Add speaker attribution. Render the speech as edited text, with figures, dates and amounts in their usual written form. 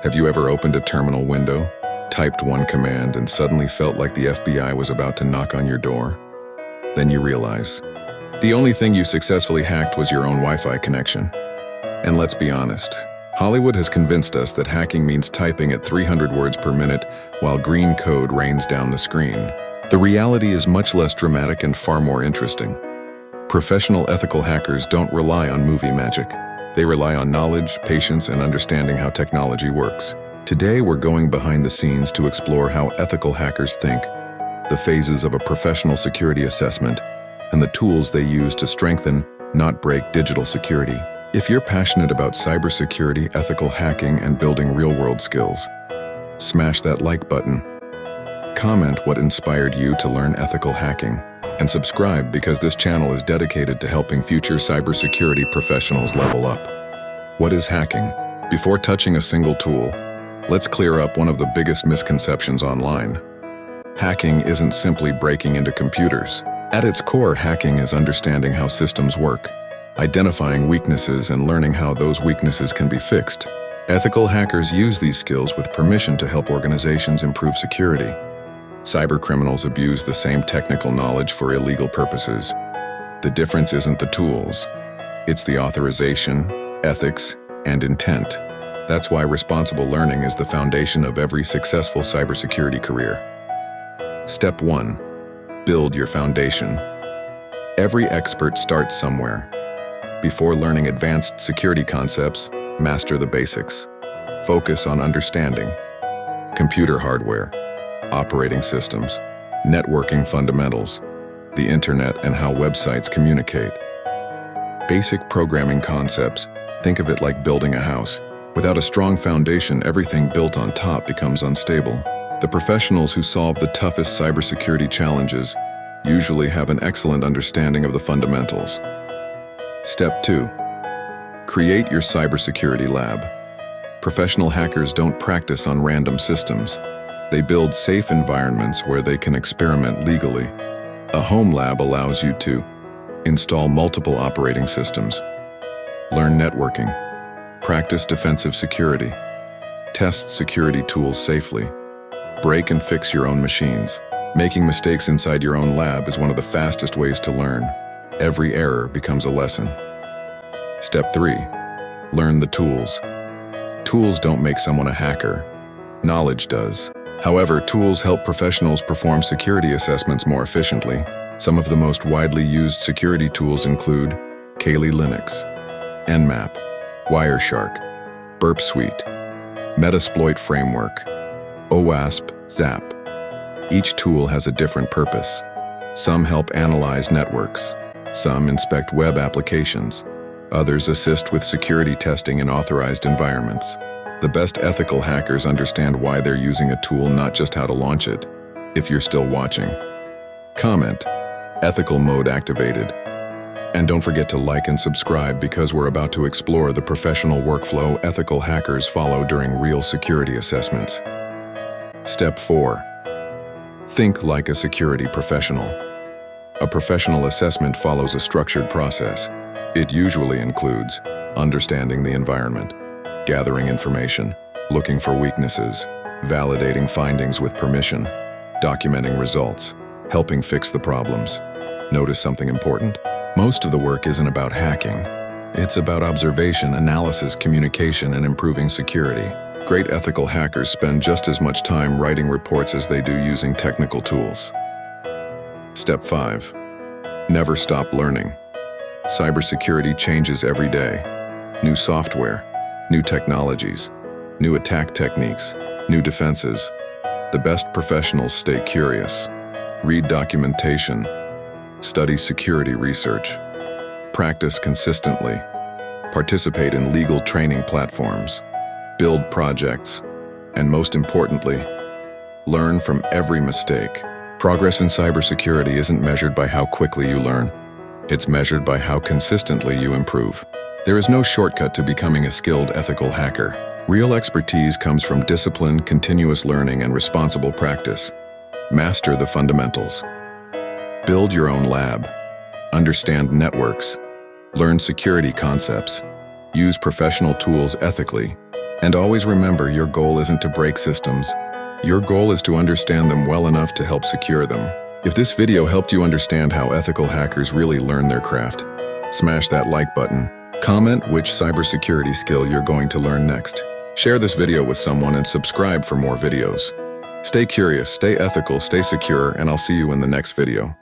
Speaker 1: Have you ever opened a terminal window, typed one command, and suddenly felt like the FBI was about to knock on your door? Then you realize, the only thing you successfully hacked was your own Wi-Fi connection. And let's be honest, Hollywood has convinced us that hacking means typing at 300 words per minute while green code rains down the screen. The reality is much less dramatic and far more interesting. Professional ethical hackers don't rely on movie magic. They rely on knowledge, patience, and understanding how technology works. Today, we're going behind the scenes to explore how ethical hackers think, the phases of a professional security assessment, and the tools they use to strengthen, not break, digital security. If you're passionate about cybersecurity, ethical hacking, and building real-world skills, smash that like button. Comment what inspired you to learn ethical hacking, and subscribe because this channel is dedicated to helping future cybersecurity professionals level up. What is hacking? Before touching a single tool, let's clear up one of the biggest misconceptions online. Hacking isn't simply breaking into computers. At its core, hacking is understanding how systems work, identifying weaknesses, and learning how those weaknesses can be fixed. Ethical hackers use these skills with permission to help organizations improve security. Cybercriminals abuse the same technical knowledge for illegal purposes. The difference isn't the tools. It's the authorization, ethics, and intent. That's why responsible learning is the foundation of every successful cybersecurity career. Step 1. Build your foundation. Every expert starts somewhere. Before learning advanced security concepts, master the basics. Focus on understanding computer hardware, operating systems, networking fundamentals, the internet, and how websites communicate. Basic programming concepts. Think of it like building a house. Without a strong foundation, everything built on top becomes unstable. The professionals who solve the toughest cybersecurity challenges usually have an excellent understanding of the fundamentals. Step 2. Create your cybersecurity lab. Professional hackers don't practice on random systems. They build safe environments where they can experiment legally. A home lab allows you to install multiple operating systems, learn networking, practice defensive security, test security tools safely, break and fix your own machines. Making mistakes inside your own lab is one of the fastest ways to learn. Every error becomes a lesson. Step 3. Learn the tools. Tools don't make someone a hacker. Knowledge does. However, tools help professionals perform security assessments more efficiently. Some of the most widely used security tools include Kali Linux, Nmap, Wireshark, Burp Suite, Metasploit Framework, OWASP, Zap. Each tool has a different purpose. Some help analyze networks. Some inspect web applications. Others assist with security testing in authorized environments. The best ethical hackers understand why they're using a tool, not just how to launch it. If you're still watching, comment, ethical mode activated. And don't forget to like and subscribe because we're about to explore the professional workflow ethical hackers follow during real security assessments. Step 4. Think like a security professional. A professional assessment follows a structured process. It usually includes understanding the environment, gathering information, looking for weaknesses, validating findings with permission, documenting results, helping fix the problems. Notice something important? Most of the work isn't about hacking. It's about observation, analysis, communication, and improving security. Great ethical hackers spend just as much time writing reports as they do using technical tools. Step 5. Never stop learning. Cybersecurity changes every day. New software, new technologies, new attack techniques, new defenses. The best professionals stay curious. Read documentation, study security research, practice consistently, participate in legal training platforms, build projects, and most importantly, learn from every mistake. Progress in cybersecurity isn't measured by how quickly you learn. It's measured by how consistently you improve. There is no shortcut to becoming a skilled ethical hacker. Real expertise comes from discipline, continuous learning, and responsible practice. Master the fundamentals. Build your own lab. Understand networks. Learn security concepts. Use professional tools ethically. And always remember, your goal isn't to break systems. Your goal is to understand them well enough to help secure them. If this video helped you understand how ethical hackers really learn their craft, smash that like button. Comment which cybersecurity skill you're going to learn next. Share this video with someone and subscribe for more videos. Stay curious, stay ethical, stay secure, and I'll see you in the next video.